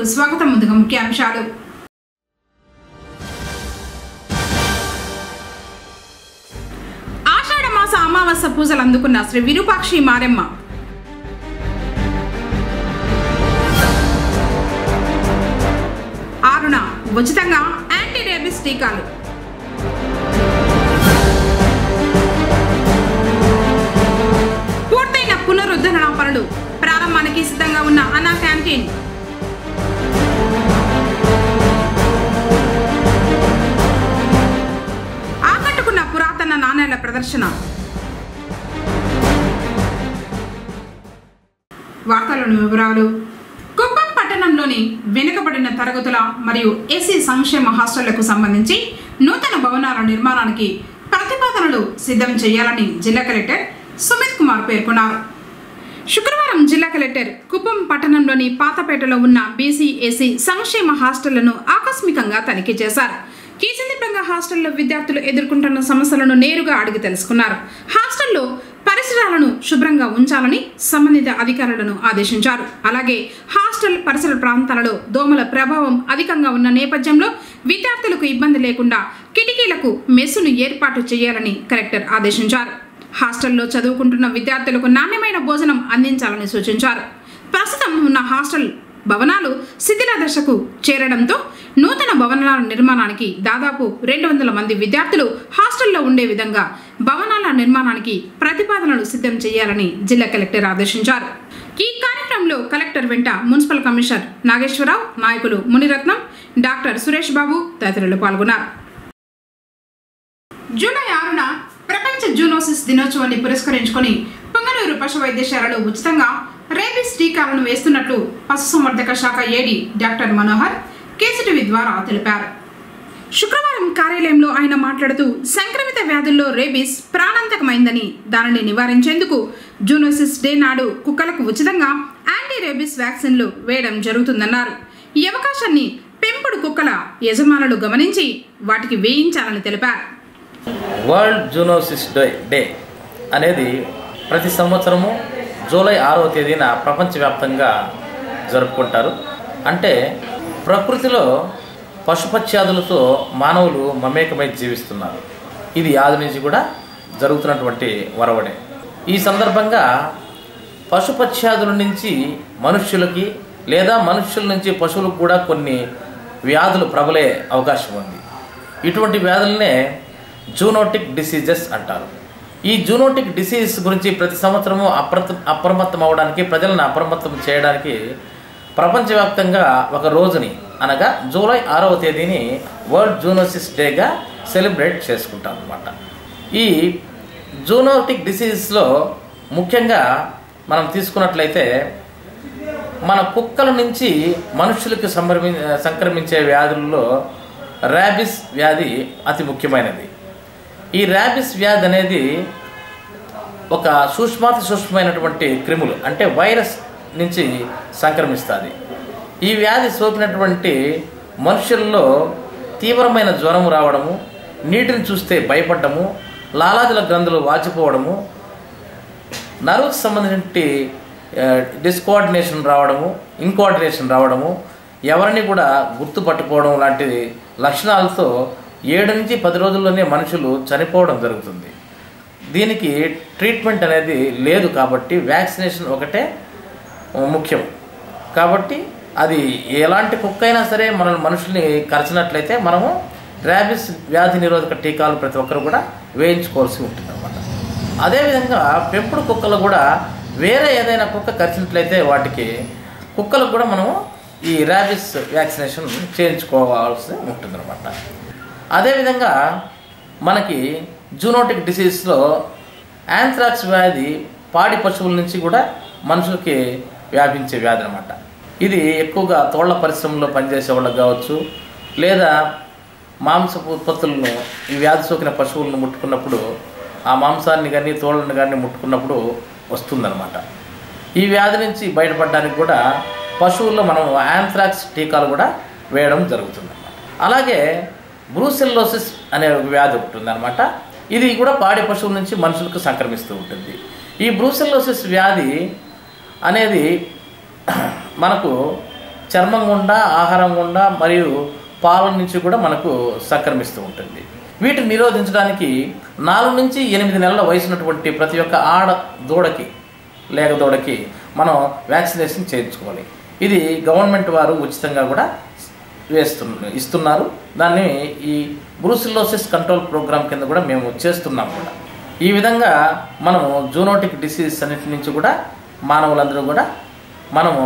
వార్తలకు స్వాగతం. ముందుగా ముఖ్యాంశాలు. ఆషాఢ మాస అమావాస్య పూజలు అందుకున్న శ్రీ విరూపాక్షి మారెమ్మ. ఆరున ఉచితంగా యాంటీ రేబిస్ టీకాలు. పూర్తయిన పునరుద్ధరణ పనులు. ప్రారంభానికి సిద్ధంగా ఉన్న అన్నా క్యాంటీన్. ఆకట్టుకున్న పురాతన నాణేల ప్రదర్శన. వార్తలను వివరాలు. కుప్పం పట్టణంలోని వెనుకబడిన తరగతుల మరియు ఎస్సీ సంక్షేమ హాస్టళ్లకు సంబంధించి నూతన భవనాల నిర్మాణానికి ప్రతిపాదనలు సిద్ధం చేయాలని జిల్లా కలెక్టర్ సుమిత్ కుమార్ పేర్కొన్నారు. శుక్రవారం జిల్లా కలెక్టర్ కుప్పం పట్టణంలోని పాతపేటలో ఉన్న బీసీ ఎస్సీ సంక్షేమ హాస్టళ్లను ఆకస్మికంగా తనిఖీ చేశారు. కీచందిపంగా హాస్టల్లో విద్యార్థులు ఎదుర్కొంటున్న సమస్యలను నేరుగా అడిగి తెలుసుకున్నారు. హాస్టల్లో పరిసరాలను శుభ్రంగా ఉంచాలని సంబంధిత అధికారులను ఆదేశించారు. అలాగే హాస్టల్ పరిసర ప్రాంతాలలో దోమల ప్రభావం అధికంగా ఉన్న నేపథ్యంలో విద్యార్థులకు ఇబ్బంది లేకుండా కిటికీలకు మెస్సును ఏర్పాటు చేయాలని కలెక్టర్ ఆదేశించారు. హాస్టల్లో చదువుకుంటున్న విద్యార్థులకు నాణ్యమైన భోజనం అందించాలని సూచించారు. ప్రస్తుతం ఉన్న హాస్టల్ భవనాలు శిథిల దశకు చేరడంతో నూతన భవనాల నిర్మాణానికి దాదాపు 200 మంది విద్యార్థులు హాస్టల్లో ఉండే విధంగా భవనాల నిర్మాణానికి ప్రతిపాదనలు సిద్ధం చేయాలని జిల్లా కలెక్టర్ ఆదేశించారు. ఈ కార్యక్రమంలో కలెక్టర్ వెంట మున్సిపల్ కమిషనర్ నాగేశ్వరరావు, నాయకులు మునిరత్నం, డాక్టర్ సురేష్ బాబు తదితరులు పాల్గొన్నారు. జూలై 6న ప్రపంచ జూనోసిస్ దినోత్సవాన్ని పురస్కరించుకొని పొంగనూరు పశు వైద్యశాలలో ఉచితంగా రేబిస్ టీకాలను వేస్తున్నట్లు పశుసంవర్ధక శాఖ ఏడీ డాక్టర్ మనోహర్ కేసీటీవీ ద్వారా తెలిపారు. శుక్రవారం కార్యాలయంలో ఆయన మాట్లాడుతూ సంక్రమిత వ్యాధుల్లో రేబిస్ ప్రాణాంతకమైందని, దానిని నివారించేందుకు జూనోసిస్ డే నాడు కుక్కలకు ఉచితంగా యాంటీ రేబిస్ వ్యాక్సిన్లు వేయడం జరుగుతుందన్నారు. ఈ అవకాశాన్ని పెంపుడు కుక్కల యజమానులు గమనించి వాటికి వేయించాలని తెలిపారు. వరల్డ్ జూనోసిస్ డే అనేది ప్రతి సంవత్సరము జూలై 6వ తేదీన ప్రపంచవ్యాప్తంగా జరుపుకుంటారు. అంటే ప్రకృతిలో పశుపక్ష్యాదులతో మానవులు మమేకమై జీవిస్తున్నారు. ఇది ఆది నుంచి కూడా జరుగుతున్నటువంటి వరవడే. ఈ సందర్భంగా పశుపక్ష్యాదుల నుంచి మనుష్యులకి లేదా మనుష్యుల నుంచి పశువులకు కూడా కొన్ని వ్యాధులు ప్రబలే అవకాశం ఉంది. ఇటువంటి వ్యాధులనే జూనోటిక్ డిసీజెస్ అంటారు. ఈ జూనోటిక్ డిసీజ్ గురించి ప్రతి సంవత్సరము అప్రమత్తం అవడానికి, ప్రజలను అప్రమత్తం చేయడానికి ప్రపంచవ్యాప్తంగా ఒక రోజుని అనగా జూలై 6వ తేదీని వరల్డ్ జూనోసిస్ డేగా సెలబ్రేట్ చేసుకుంటాం అన్నమాట. ఈ జూనోటిక్ డిసీజ్లో ముఖ్యంగా మనం తీసుకున్నట్లయితే మన కుక్కల నుంచి మనుషులకు సంక్రమించే వ్యాధుల్లో ర్యాబిస్ వ్యాధి అతి ముఖ్యమైనది. ఈ ర్యాబిస్ వ్యాధి అనేది ఒక సూక్ష్మమైనటువంటి క్రిములు అంటే వైరస్ నుంచి సంక్రమిస్తుంది. ఈ వ్యాధి సోకినటువంటి మనుషుల్లో తీవ్రమైన జ్వరం రావడము, నీటిని చూస్తే భయపడము, లాలాజల గ్రంథులు వాచిపోవడము, నర్వ్స్ సంబంధించి డిస్కోఆర్డినేషన్ రావడము, ఇన్కోఆర్డినేషన్ రావడము, ఎవరిని కూడా గుర్తుపట్టుకోవడం లాంటి లక్షణాలతో 7 నుంచి 10 రోజుల్లోనే మనుషులు చనిపోవడం జరుగుతుంది. దీనికి ట్రీట్మెంట్ అనేది లేదు కాబట్టి వ్యాక్సినేషన్ ఒకటే ముఖ్యం. కాబట్టి అది ఎలాంటి కుక్క అయినా సరే మన మనుషుల్ని కరిచినట్లయితే మనము ర్యాబిస్ వ్యాధి నిరోధక టీకాలు ప్రతి ఒక్కరు కూడా వేయించుకోవాల్సి ఉంటుంది అన్నమాట. అదేవిధంగా పెంపుడు కుక్కలు కూడా వేరే ఏదైనా కుక్క కరిచినట్లయితే వాటికి కుక్కలకు కూడా మనము ఈ ర్యాబిస్ వ్యాక్సినేషన్ చేయించుకోవాల్సి ఉంటుంది అన్నమాట. అదేవిధంగా మనకి జూనోటిక్ డిసీజ్లో యాంథ్రాక్స్ వ్యాధి పాడి పశువుల నుంచి కూడా మనుషులకి వ్యాపించే వ్యాధి అన్నమాట. ఇది ఎక్కువగా తోళ్ల పరిశ్రమలో పనిచేసే వాళ్ళకి కావచ్చు, లేదా మాంసపు ఉత్పత్తులను ఈ వ్యాధి సోకిన పశువులను ముట్టుకున్నప్పుడు ఆ మాంసాన్ని కానీ తోళ్లను కానీ ముట్టుకున్నప్పుడు వస్తుందన్నమాట. ఈ వ్యాధి నుంచి బయటపడడానికి కూడా పశువుల్లో మనం యాంథ్రాక్స్ టీకాలు కూడా వేయడం జరుగుతుంది. అలాగే బ్రూసెల్లోసిస్ అనే ఒక వ్యాధి ఉంటుంది అనమాట. ఇది కూడా పాడి పశువుల నుంచి మనుషులకు సంక్రమిస్తూ ఉంటుంది. ఈ బ్రూసెల్లోసిస్ వ్యాధి అనేది మనకు చర్మం గుండా, ఆహారం గుండా మరియు పాల నుంచి కూడా మనకు సంక్రమిస్తూ ఉంటుంది. వీటిని నిరోధించడానికి 4 నుంచి 8 నెలల వయసున్నటువంటి ప్రతి ఒక్క ఆడ దూడకి లేక దూడకి మనం వ్యాక్సినేషన్ చేయించుకోవాలి. ఇది గవర్నమెంట్ వారు ఉచితంగా కూడా ఇస్తున్నారు. దాన్ని ఈ బ్రూసిల్లోసిస్ కంట్రోల్ ప్రోగ్రామ్ కింద కూడా మేము చేస్తున్నాం కూడా. ఈ విధంగా మనము జూనోటిక్ డిసీజ్ అన్నిటి నుంచి కూడా మానవులందరూ కూడా మనము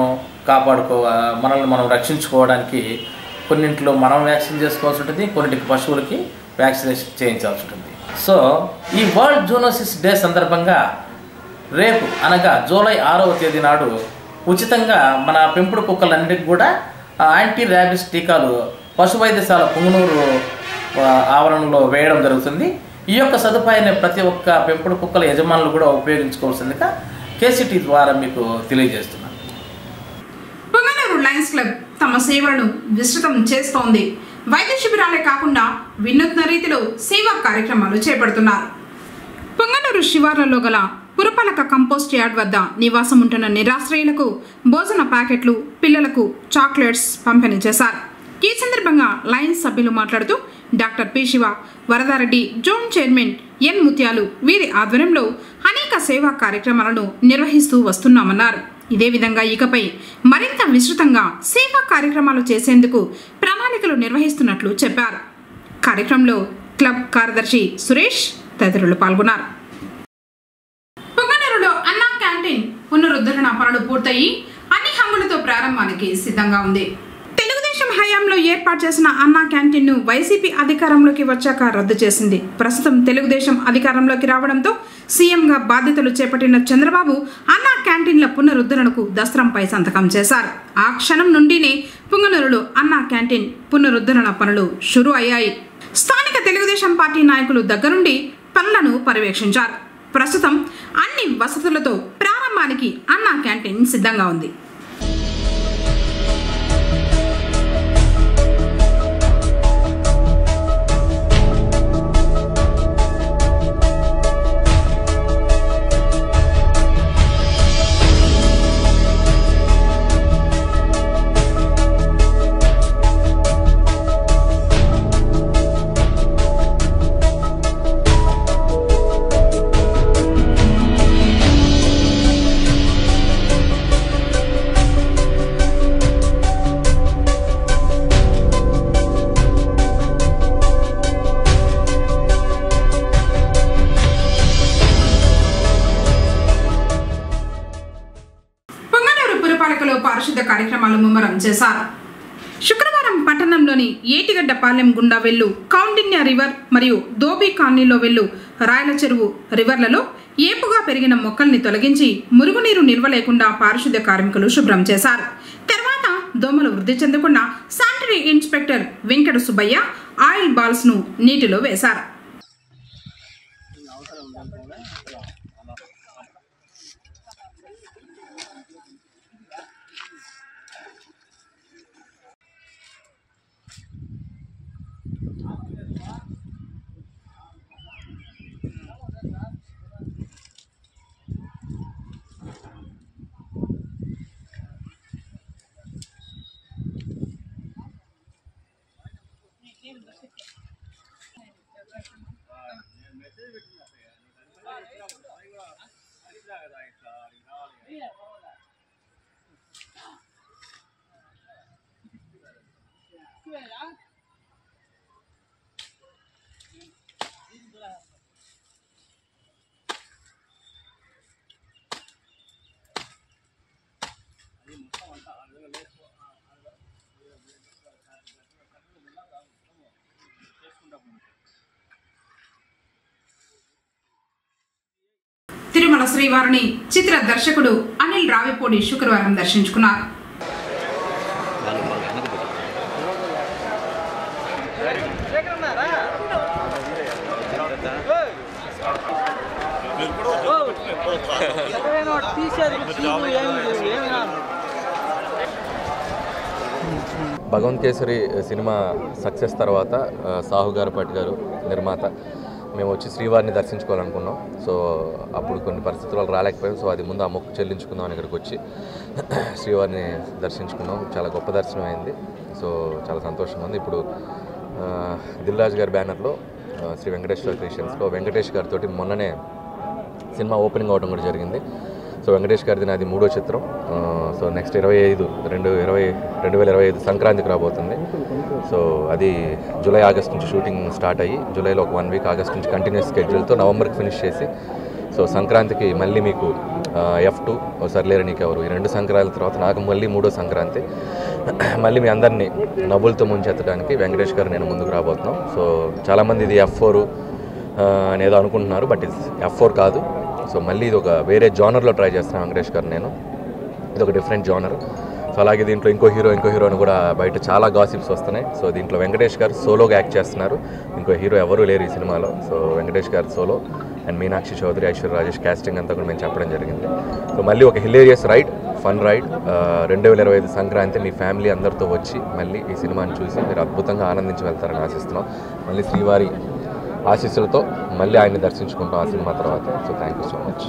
మనల్ని మనం రక్షించుకోవడానికి కొన్నింటిలో మనం వ్యాక్సిన్ చేసుకోవాల్సి ఉంటుంది, కొన్నింటికి పశువులకి వ్యాక్సినేషన్ చేయించాల్సి ఉంటుంది. సో ఈ వరల్డ్ జూనోసిస్ డే సందర్భంగా రేపు అనగా జూలై 6వ తేదీ నాడు ఉచితంగా మన పెంపుడు కుక్కలన్నిటికీ కూడా యాంటీ ర్యాబిస్ టీకాలు పశు వైద్యశాల పుంగనూరు ఆవరణలో వేయడం జరుగుతుంది. ఈ యొక్క సదుపాయాన్ని ప్రతి ఒక్క పెంపుడు కుక్కల యజమానులు కూడా ఉపయోగించుకోవాల్సిందిగా కేసీటీ ద్వారా మీకు తెలియజేస్తున్నాను. పుంగనూరు లయన్స్ క్లబ్ తమ సేవలను విస్తృతం చేస్తోంది. వైద్య శిబిరాలే కాకుండా వినూత్న రీతిలో సేవా కార్యక్రమాలు చేపడుతున్నారు. పుంగనూరు శివార్లలో గల పురపాలక కంపోస్ట్ యార్డ్ వద్ద నివాసం ఉంటున్న నిరాశ్రయులకు భోజన ప్యాకెట్లు, పిల్లలకు చాక్లెట్స్ పంపిణీ చేశారు. ఈ సందర్భంగా లయన్స్ సభ్యులు మాట్లాడుతూ doctor P. Siva, Varadareddy, zone chairman N. Mutyalu వీరి ఆధ్వర్యంలో అనేక సేవా కార్యక్రమాలను నిర్వహిస్తూ వస్తున్నామన్నారు. ఇదే విధంగా ఇకపై మరింత విస్తృతంగా సేవా కార్యక్రమాలు చేసేందుకు ప్రణాళికలు నిర్వహిస్తున్నట్లు చెప్పారు. కార్యక్రమంలో క్లబ్ కార్యదర్శి సురేష్ తదితరులు పాల్గొన్నారు. పుంగనూరులో అన్నా క్యాంటీన్ పునరుద్ధరణ పనులు పూర్తయి అన్ని హంగులతో ప్రారంభానికి సిద్ధంగా ఉంది. తెలుగుదేశం హయాంలో ఏర్పాటు చేసిన అన్నా క్యాంటీన్ ను వైసీపీ అధికారంలోకి వచ్చాక రద్దు చేసింది. ప్రస్తుతం తెలుగుదేశం అధికారంలోకి రావడంతో సీఎంగా బాధ్యతలు చేపట్టిన చంద్రబాబు అన్నా క్యాంటీన్ల పునరుద్ధరణకు దస్త్రంపై సంతకం చేశారు. ఆ క్షణం నుండినే పుంగనూరులో అన్నా క్యాంటీన్ పునరుద్ధరణ పనులు షురూ అయ్యాయి. స్థానిక తెలుగుదేశం పార్టీ నాయకులు దగ్గరుండి పనులను పర్యవేక్షించారు. ప్రస్తుతం అన్ని వసతులతో ప్రారంభానికి అన్నా క్యాంటీన్ సిద్ధంగా ఉంది. పారిశుద్ధ కార్యక్రమాలు ముమ్మరం చేశారు. శుక్రవారం పట్టణంలోని ఏటిగడ్డపాలెం గుండా వెళ్ళు కౌండిన్య రివర్ మరియు దోబీ కాలనీలో వెళ్ళు రాయల చెరువు రివర్లలో ఏపుగా పెరిగిన మొక్కల్ని తొలగించి మురుగునీరు నిల్వ లేకుండా పారిశుద్ధ కార్మికులు శుభ్రం చేశారు. తర్వాత దోమలు వృద్ధి చెందకుండా sanitary inspector Venkata Subbaiah oil balls ను నీటిలో వేశారు. తిరుమల శ్రీవారిని చిత్ర దర్శకుడు అనిల్ రావిపూడి శుక్రవారం దర్శించుకున్నారు. భగవంత్ కేసరి సినిమా సక్సెస్ తర్వాత సాహు గారపాటి గారు నిర్మాత మేము వచ్చి శ్రీవారిని దర్శించుకోవాలనుకున్నాం. సో అప్పుడు కొన్ని పరిస్థితులు రాలేకపోయాం. సో అది ముందు ఆ మొక్కు చెల్లించుకుందాం అని ఇక్కడికి వచ్చి శ్రీవారిని దర్శించుకున్నాం. చాలా గొప్ప దర్శనం అయింది. సో చాలా సంతోషంగా ఉంది. ఇప్పుడు దిల్ రాజు గారి బ్యానర్లో శ్రీ వెంకటేశ్వర క్రియేషన్స్లో వెంకటేష్ గారితో మొన్ననే సినిమా ఓపెనింగ్ అవడం కూడా జరిగింది. సో వెంకటేష్ గారిది నాది 3వ చిత్రం. సో నెక్స్ట్ 2025 సంక్రాంతికి రాబోతుంది. సో అది జూలై ఆగస్ట్ నుంచి షూటింగ్ స్టార్ట్ అయ్యి జూలైలో ఒక 1 వీక్, ఆగస్ట్ నుంచి కంటిన్యూస్ స్కెడ్యూల్తో నవంబర్కి ఫినిష్ చేసి సో సంక్రాంతికి మళ్ళీ మీకు F2 సర్లేరు నీకెవరు, ఈ 2 సంక్రాంతి తర్వాత నాకు మళ్ళీ 3వ సంక్రాంతి మళ్ళీ మీ అందరినీ నవ్వులతో ముంచెత్తడానికి వెంకటేష్ గారు నేను ముందుకు రాబోతున్నాం. సో చాలామంది ఇది F4 అనేదో అనుకుంటున్నారు, బట్ ఇది F4 కాదు. సో మళ్ళీ ఇది ఒక వేరే జానర్లో ట్రై చేస్తున్నాను వెంకటేష్ గారు నేను. ఇది ఒక డిఫరెంట్ జానర్. సో అలాగే దీంట్లో ఇంకో హీరో అని కూడా బయట చాలా గాసిప్స్ వస్తున్నాయి. సో దీంట్లో వెంకటేష్ గారు సోలోగా యాక్ట్ చేస్తున్నారు. ఇంకో హీరో ఎవరూ లేరు ఈ సినిమాలో. సో వెంకటేష్ గారు solo and Meenakshi Chaudhary, Aishwarya Rajesh casting అంతా కూడా మేము చెప్పడం జరిగింది. సో మళ్ళీ ఒక hilarious ride, fun ride 2025 Sankranti మీ ఫ్యామిలీ అందరితో వచ్చి మళ్ళీ ఈ సినిమాని చూసి మీరు అద్భుతంగా ఆనందించి వెళ్తారని ఆశిస్తున్నాం. మళ్ళీ శ్రీవారి ఆశీస్సులతో మళ్ళీ ఆయన్ని దర్శించుకుంటాం ఆ సినిమా తర్వాత. So thank you so much.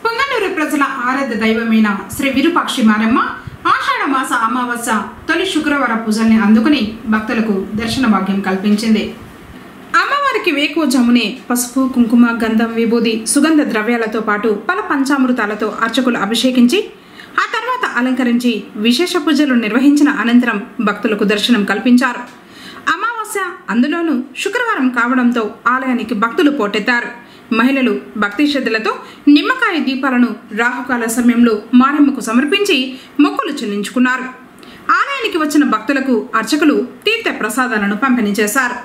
Punganur ప్రజల ఆరాధ్య దైవమైన శ్రీ విరూపాక్షి మారమ్మ ఆషాఢ మాస అమావాస్య తొలి శుక్రవార పూజల్ని అందుకుని భక్తులకు దర్శన భాగ్యం కల్పించింది. అమ్మవారికి వేకువజామునే పసుపు, కుంకుమ, గంధం, విభూది, సుగంధ ద్రవ్యాలతో పాటు పల పంచామృతాలతో అర్చకులు అభిషేకించి ఆ తర్వాత అలంకరించి విశేష పూజలు నిర్వహించిన అనంతరం భక్తులకు దర్శనం కల్పించారు. అమావాస్య అందులోనూ శుక్రవారం కావడంతో ఆలయానికి భక్తులు పోటెత్తారు. మహిళలు భక్తి శ్రద్ధలతో నిమ్మకాయ దీపాలను రాహుకాల సమయంలో మారమ్మకు సమర్పించి మొక్కులు చెల్లించుకున్నారు. ఆలయానికి వచ్చిన భక్తులకు అర్చకులు తీర్థ ప్రసాదాలను పంపిణీ చేశారు.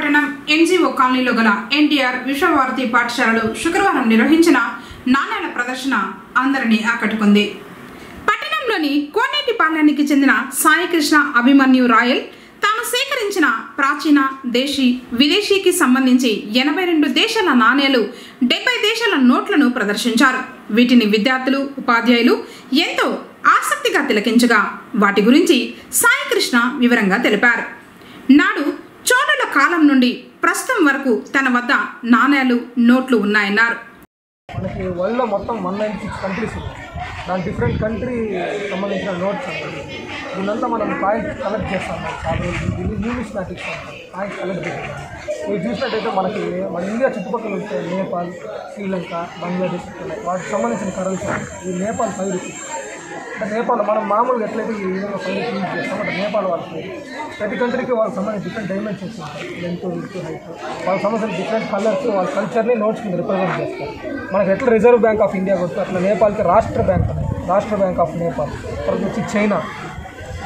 పట్టణం NGO కాలనీలో గల NTR విశ్వభారతి పాఠశాలలో శుక్రవారం నిర్వహించిన నాణేల ప్రదర్శన అందరినీ ఆకట్టుకుంది. పట్టణంలోని కోనేటిపాలెనికి చెందిన సాయికృష్ణ అభిమన్యు రాయల్ తాను సేకరించిన ప్రాచీన దేశీ విదేశీకి సంబంధించి 82 దేశాల నాణేలు 70 దేశాల నోట్లను ప్రదర్శించారు. వీటిని విద్యార్థులు ఉపాధ్యాయులు ఎంతో ఆసక్తిగా తిలకించగా వాటి గురించి సాయికృష్ణ వివరంగా తెలిపారు. నాడు చోళుల కాలం నుండి ప్రస్తుతం వరకు తన వద్ద నాణేలు నోట్లు ఉన్నాయన్నారు. మనకి వరల్డ్లో మొత్తం 196 కంట్రీస్ దాని డిఫరెంట్ కంట్రీ సంబంధించిన నోట్స్ అంటారు. దీనంతా మనం కాయిన్స్ కలెక్ట్ చేస్తాం. చాలా దీన్ని న్యూమిస్మాటిక్స్ అంటారు. కాయిన్స్ కలెక్ట్ చేస్తాం. మీరు చూసినట్టయితే మనకి మన ఇండియా చుట్టుపక్కల ఉంటే నేపాల్, శ్రీలంక, బంగ్లాదేశ్ ఉన్నాయి. వాటికి సంబంధించిన కరెన్సీ ఈ నేపాల్ 5 రూపీస్. అంటే నేపాల్ మనం మామూలుగా ఎట్లయితే ఈ విధంగా 5 రూపీస్ యూజ్ చేస్తాం. అంటే నేపాల్ వాళ్ళకి ప్రతి కంట్రీకి వాళ్ళకి సంబంధించిన డిఫరెంట్ డైమెన్షన్స్ ఉంటాయి. లెంత్, విడ్త్, హైట్, వాళ్ళకి సంబంధించిన డిఫరెంట్ కలర్స్ వాళ్ళ కల్చర్ని నోట్స్ కింద రిప్రజెంట్ చేస్తారు. మనకి ఎట్లా రిజర్వ్ బ్యాంక్ ఆఫ్ ఇండియా వస్తే అట్లా నేపాల్కి రాష్ట్ర బ్యాంక్ అనేది, రాష్ట్ర బ్యాంక్ ఆఫ్ నేపాల్. తర్వాత వచ్చి చైనా,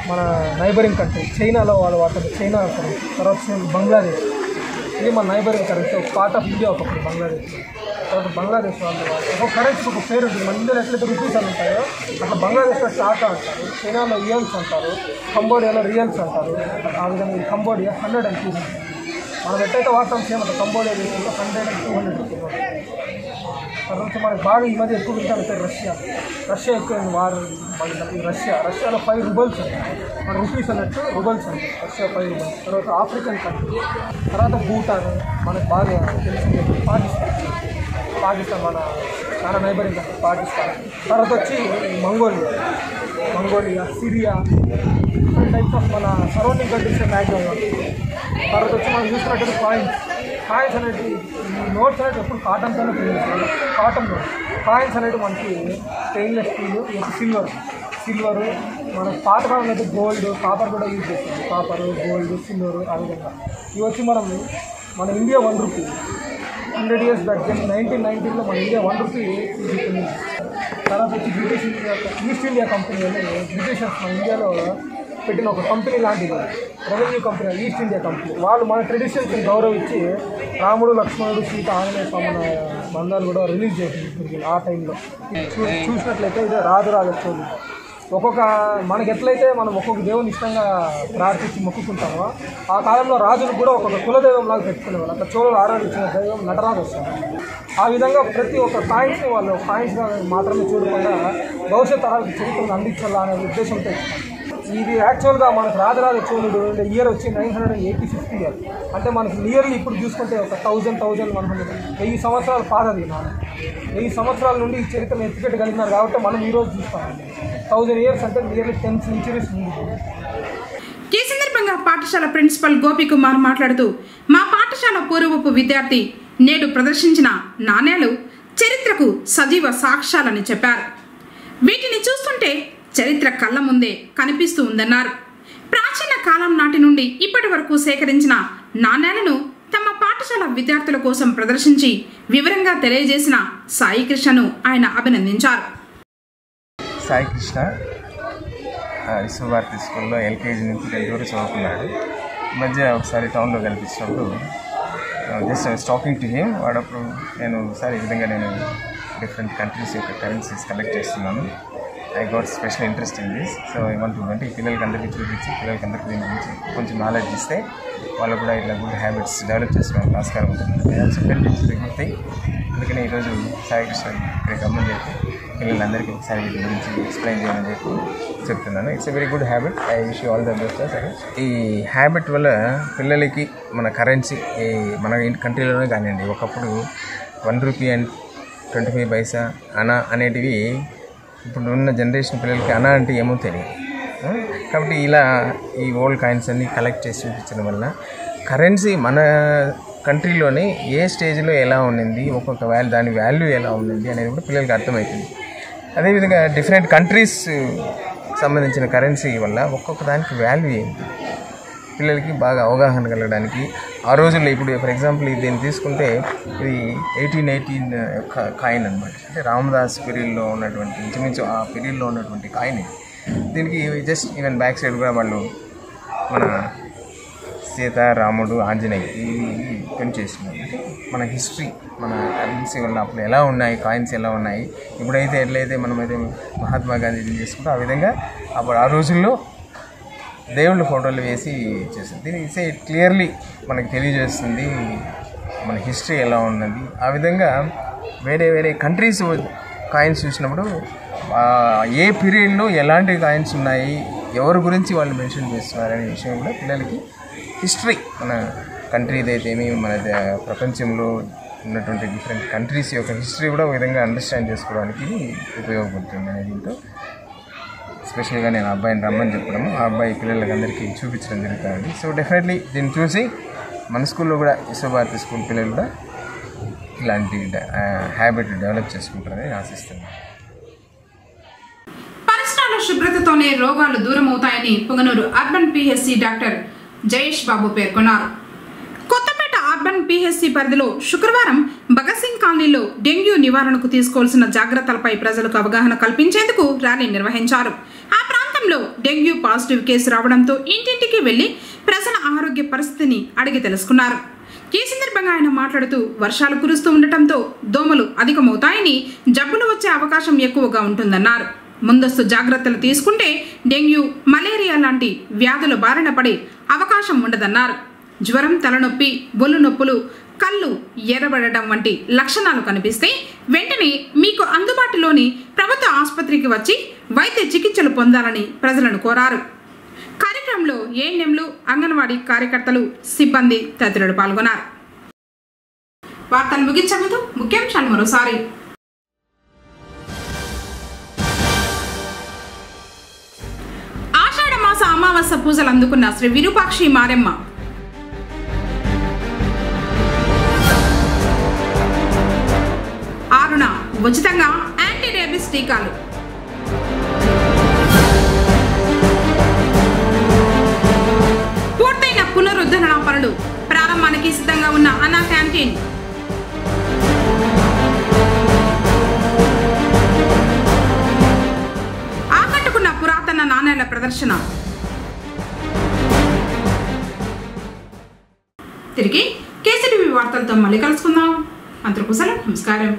మన నైబరింగ్ కంట్రీ చైనాలో వాళ్ళు వాటర్ చైనా కరెన్సీ. తర్వాత బంగ్లాదేశ్, ఇది మన నైబరింగ్ కరెన్సీ, ఒక పార్ట్ ఆఫ్ ఇండియా ఒకప్పుడు బంగ్లాదేశ్. తర్వాత బంగ్లాదేశ్ వాళ్ళు ఒక కరెన్సీకి ఒక పేరు ఉంటుంది. మన ఇండియాలో ఎట్లయితే రూపీస్ అని ఉంటాయో అట్లా బంగ్లాదేశ్లో టాకా అంటారు, చైనాలో ఇయన్స్ అంటారు, కంబోడియాలో రియల్స్ అంటారు. ఆ విధంగా ఈ కంబోడియా 100 and 200. మనం ఎట్లయితే వాడతాం సేమ్ అంటే కంబోడియా దేశంలో 100 and 200 రూపీస్. తర్వాత మనకి బాగా ఈ మధ్య ఎక్కువ వింటాను పేరు రష్యా ఎక్కువ వారు రష్యాలో 5 రూబల్స్ అంటారు. మన రూపీస్ అన్నట్టు రూబల్స్ అంటారు. Russia 5 roubles. తర్వాత ఆఫ్రికన్ కంట్రీ, తర్వాత భూటాన్, మనకు బాగా తెలిసింది పాకిస్తాన్ మన చాలా నైబరింగ్ కంట్రీ పాకిస్తాన్. తర్వాత వచ్చి Mongolia, Syria, different types of మన సరౌండింగ్ కంట్రీస్ మ్యాక్సిమం. తర్వాత వచ్చి మనం చూసినట్టు కాయిన్స్ అనేవి ఈ నోట్స్ అనేవి ఎప్పుడు కాటన్తోనే ప్రింట్, కాటన్ నోట్స్. కాయిన్స్ అనేవి మనకి స్టెయిన్లెస్ స్టీల్, సిల్వరు, మన పాతకాలంలో అయితే గోల్డ్, కాపర్ కూడా యూజ్ చేస్తాం. కాపరు, గోల్డ్, సిల్వరు ఆ విధంగా. ఇవి వచ్చి మన ఇండియా 1 రూపీ 100 years బ్యాక్ 1919లో మన ఇండియా 1 రూపీ తీసుకుంది. తర్వాత వచ్చి ఈస్ట్ ఇండియా కంపెనీ అని బ్రిటిషర్స్ మన ఇండియాలో పెట్టిన ఒక కంపెనీ లాంటిది, revenue company, east India company. వాళ్ళు మన ట్రెడిషన్స్ని గౌరవించి రాముడు, లక్ష్మణుడు, సీత, ఆంజనేయ స్వామి బంధాలు కూడా రిలీజ్ చేసింది ఆ టైంలో. చూసినట్లయితే ఇది రాజరాజ చోళుడు. ఒక్కొక్క మనకి ఎట్లయితే మనం ఒక్కొక్క దేవుని ఇష్టంగా ప్రార్థించి మొక్కుకుంటామో ఆ కాలంలో రాజులు కూడా ఒక్కొక్క కులదైవం లాగా పెట్టుకునేవాళ్ళు. అట్లా చోళులు ఆరాధించిన దైవం నటరాజు వస్తారు. ఆ విధంగా ప్రతి ఒక్క కాయిన్స్ని వాళ్ళు కాయిన్స్గా మాత్రమే చూడకుండా భవిష్యత్ తరాలకు చరిత్రను అందించాలా అనే ఉద్దేశంతో ఇది యాక్చువల్గా మనకు రాజరాజ చోళుడు ఇయర్ వచ్చి 986 ఇయర్. అంటే మనకి నియర్లీ ఇప్పుడు చూసుకుంటే ఒక 1100 1000 సంవత్సరాల పాతది. 1000 సంవత్సరాల నుండి ఈ చరిత్రను ఎత్తిపెట్టగలిగినారు కాబట్టి మనం ఈరోజు చూస్తాం. 1000 years అంటే నియర్లీ 10 centuries ఉంది. ఈ సందర్భంగా పాఠశాల ప్రిన్సిపల్ గోపికుమార్ మాట్లాడుతూ మా పాఠశాల పూర్వపు విద్యార్థి నేడు ప్రదర్శించిన నాణేలు చరిత్రకు సజీవ సాక్ష్యాలని చెప్పారు. వీటిని చూస్తుంటే చరిత్ర కళ్ళ ముందే కనిపిస్తూ ఉందన్నారు. ప్రాచీన కాలం నాటి నుండి ఇప్పటి వరకు సేకరించిన నాణేలను తమ పాఠశాల విద్యార్థుల కోసం ప్రదర్శించి వివరంగా తెలియజేసిన సాయికృష్ణను ఆయన అభినందించారు. సాయికృష్ణ విశ్వభారతి స్కూల్లో LKG నుంచి 10th వరకు చదువుకున్నాడు. ఈ మధ్య ఒకసారి టౌన్లో కనిపించినప్పుడు జస్ట్ టాకింగ్ టు హిమ్. వాడప్పుడు నేను ఈ విధంగా నేను డిఫరెంట్ కంట్రీస్ యొక్క కరెన్సీస్ కలెక్ట్ చేస్తున్నాను. I got special interest in this. So I want to అంటే ఈ పిల్లలకందరికీ చూపించి పిల్లలకందరికీ దీని గురించి కొంచెం నాలెడ్జ్ ఇస్తే వాళ్ళు కూడా ఇట్లా గుడ్ హ్యాబిట్స్ డెవలప్ చేసుకోవడానికి ఆస్కారం ఉంటుంది. అందుకని ఈరోజు సాయికృష్ణ ఇక్కడ గమనం చెప్పి పిల్లలందరికీ ఒకసారి వీటి గురించి ఎక్స్ప్లెయిన్ చేయమని చెప్పి చెప్తున్నాను. It's a very good habit. I wish you all the best. సరే, ఈ హ్యాబిట్ వల్ల పిల్లలకి మన కరెన్సీ మన కంట్రీలోనే కానివ్వండి, ఒకప్పుడు 1 రూపీ అండ్ 25 పైసా అనా అనేటివి ఇప్పుడు ఉన్న జనరేషన్ పిల్లలకి అనా అంటే ఏమో తెలియదు. కాబట్టి ఇలా ఈ ఓల్డ్ కాయిన్స్ అన్ని కలెక్ట్ చేసి చూపించడం వల్ల కరెన్సీ మన కంట్రీలోనే ఏ స్టేజ్లో ఎలా ఉండింది, ఒక్కొక్క దాని వాల్యూ ఎలా ఉండింది అనేది కూడా పిల్లలకి అర్థమవుతుంది. అదేవిధంగా డిఫరెంట్ కంట్రీస్ సంబంధించిన కరెన్సీ వల్ల ఒక్కొక్క దానికి వాల్యూ ఏంటి పిల్లలకి బాగా అవగాహన కలగడానికి. ఆ రోజుల్లో ఇప్పుడు ఫర్ ఎగ్జాంపుల్ దీన్ని తీసుకుంటే ఇది 1818 కాయిన్ అనమాట. అంటే రామదాస్ పీరియడ్లో ఉన్నటువంటి ఇంచుమించు ఆ పీరియడ్లో ఉన్నటువంటి కాయిన్. దీనికి జస్ట్ ఈవెన్ బ్యాక్ సైడ్ కూడా వాళ్ళు మన సీత, రాముడు, ఆంజనేయ ఇవి పెయింట్ చేస్తున్నాం. అంటే మన హిస్టరీ, మన కరెన్సీ వల్ల అప్పుడు ఎలా ఉన్నాయి, కాయిన్స్ ఎలా ఉన్నాయి, ఇప్పుడైతే ఎట్లయితే మనమైతే మహాత్మా గాంధీ చేసుకుంటాం ఆ విధంగా అప్పుడు ఆ రోజుల్లో దేవుళ్ళ ఫోటోలు వేసి చేస్తుంది. దీనికి క్లియర్లీ మనకు తెలియజేస్తుంది మన హిస్టరీ ఎలా ఉన్నది. ఆ విధంగా వేరే వేరే కంట్రీస్ కాయిన్స్ చూసినప్పుడు ఏ పీరియడ్లో ఎలాంటి కాయిన్స్ ఉన్నాయి, ఎవరి గురించి వాళ్ళు మెన్షన్ చేస్తున్నారనే విషయం కూడా పిల్లలకి హిస్టరీ, మన కంట్రీదైతేమి మన ప్రపంచంలో ఉన్నటువంటి డిఫరెంట్ కంట్రీస్ యొక్క హిస్టరీ కూడా ఒక విధంగా అండర్స్టాండ్ చేసుకోవడానికి ఉపయోగపడుతుంది అనే దీంతో స్పెషల్గా నేను అబ్బాయిని రమ్మని చెప్పడము, ఆ అబ్బాయి పిల్లలకి అందరికీ చూపించడం జరుగుతుంది. సో డెఫినెట్లీ దీన్ని చూసి మన స్కూల్లో కూడా విశ్వభారతి స్కూల్ పిల్లలు కూడా ఇలాంటి హ్యాబిట్ డెవలప్ చేసుకుంటారని ఆశిస్తున్నాను. పరిసరాల శుభ్రతతోనే రోగాలు దూరమవుతాయని Punganur urban PHC doctor Jayesh Babu పేర్కొన్నారు. కొత్తపేట అర్బన్ పిహెచ్సి పరిధిలో శుక్రవారం భగత్ సింగ్ కాలనీలో డెంగ్యూ నివారణకు తీసుకోవాల్సిన జాగ్రత్తలపై ప్రజలకు అవగాహన కల్పించేందుకు ర్యాలీ నిర్వహించారు. ఆ ప్రాంతంలో డెంగ్యూ పాజిటివ్ కేసు రావడంతో ఇంటింటికి వెళ్లి ప్రజల ఆరోగ్య పరిస్థితిని అడిగి తెలుసుకున్నారు. ఈ సందర్భంగా ఆయన మాట్లాడుతూ వర్షాలు కురుస్తూ ఉండటంతో దోమలు అధికమవుతాయని, జబ్బులు వచ్చే అవకాశం ఎక్కువగా ఉంటుందన్నారు. ముందస్తు జాగ్రత్తలు తీసుకుంటే డెంగ్యూ, మలేరియా లాంటి వ్యాధుల బారిన పడే అవకాశం ఉండదన్నారు. జ్వరం, తలనొప్పి, బొల్లు నొప్పులు, కళ్ళు ఎర్రబడడం వంటి లక్షణాలు కనిపిస్తే వెంటనే మీకు అందుబాటులోని ప్రభుత్వ ఆసుపత్రికి వచ్చి వైద్య చికిత్సలు పొందాలని ప్రజలను కోరారు. కార్యక్రమంలో ఏఎన్ఎంలు, అంగన్వాడీ కార్యకర్తలు, సిబ్బంది తదితరులు పాల్గొన్నారు. వార్తలు ముగించే ముందు ముఖ్యాంశాలు మరోసారి. ఆషాఢ మాస అమావాస్య పూజలు అందుకున్న శ్రీ విరూపాక్షి మారెమ్మ. ఆరున ఉచితంగా యాంటీ రేబిస్ టీకాలు. పూర్తయిన పునరుద్ధరణ పనులు, ప్రారంభానికి సిద్ధంగా ఉన్న అన్నా క్యాంటీన్. ఆకట్టుకున్న పురాతన నాణేల ప్రదర్శన. తిరిగి కేసీటీవీ వార్తలతో మళ్ళీ కలుసుకుందాం. అందరికీ నమస్కారం.